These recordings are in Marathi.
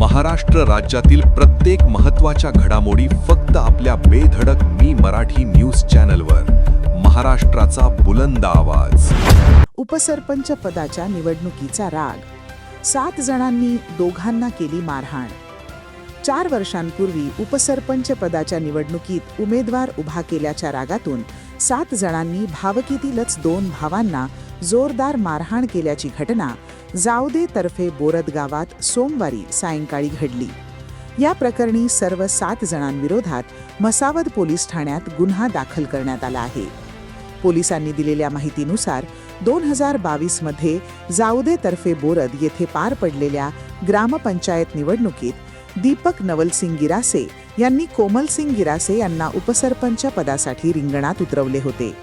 महाराष्ट्र राज्यातील प्रत्येक महत्त्वाच्या घडामोडी फक्त आपल्या बेधडक मी मराठी न्यूज चॅनलवर. महाराष्ट्राचा बुलंद आवाज. उपसरपंच पदाच्या निवडणुकीचा राग. 7 जणांनी दोघांना केली मारहाण. 4 वर्षांपूर्वी उपसरपंच पदाच्या निवडणुकीत उमेदवार उभा केल्याच्या रागातून 7 जणांनी भावकीतीलच 2 भावांना जोरदार मारहाण केल्याची घटना जावदे तर्फे बोरद गावात सोमवारी सायंकाळी घडली. या प्रकरणी सर्व 7 जणांविरोधात मसावद पोलीस ठाण्यात गुन्हा दाखल करण्यात आला आहे. पोलिसांनी दिलेल्या माहितीनुसार 2022 मध्ये जावदे तर्फे बोरद येथे पार पडलेल्या ग्रामपंचायत निवडणुकीत दीपक नवलसिंग गिरासे यांनी कोमलसिंग गिरासे यांना उपसरपंच पदासाठी रिंगणात उतरवले होते.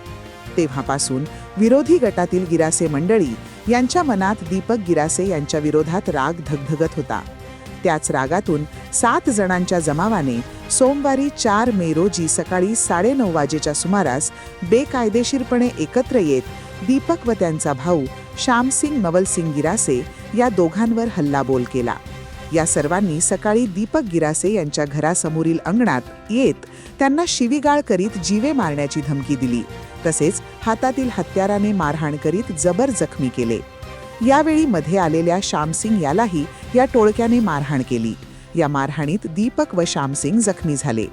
तेव्हापासून विरोधी गटातील गिरासे मंडळी यांच्या मनात दीपक गिरासे यांच्या विरोधात राग धगधगत होता. त्याच रागातून 7 जणांच्या जमावाने सोमवारी 4 मे रोजी सकाळी 9:30 वाजेच्या सुमारास बेकायदेशीरपणे एकत्र येत दीपक व त्यांचा भाऊ श्यामसिंग नवलसिंग गिरासे या दोघांवर हल्लाबोल केला. या सर्वांनी सकाळी दीपक गिरासे यांच्या घरासमोरील अंगणात येत त्यांना शिवीगाळ करीत जीवे मारण्याची धमकी दिली. तसेच हातातील हत्याराने मारहाण करीत जबर जखमी केले. यावेळी मध्ये आलेल्या श्यामसिंग यालाही या टोळक्याने मारहाण केली. या मारहाणीत दीपक व श्यामसिंग जखमी झाले.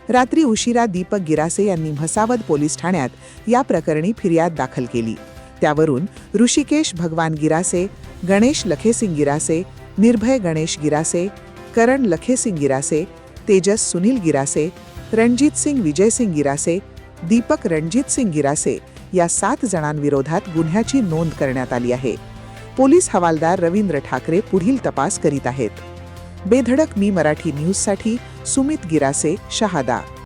रात्री उशिरा दीपक गिरासे यांनी म्हसावद पोलीस ठाण्यात या प्रकरणी फिर्याद दाखल केली. त्यावरून ऋषिकेश भगवान गिरासे, गणेश लखेसिंग गिरासे, निर्भय गणेश गिरासे, करण लखेसिंग गिरासे, तेजस सुनील गिरासे, रणजित सिंग विजयसिंग गिरासे, दीपक रणजित सिंग गिरासे या 7 जणांविरोधात गुन्ह्याची नोंद करण्यात आली आहे. पोलीस हवालदार रवींद्र ठाकरे पुढील तपास करीत आहेत. बेधडक मी मराठी न्यूजसाठी सुमित गिरासे, शहादा.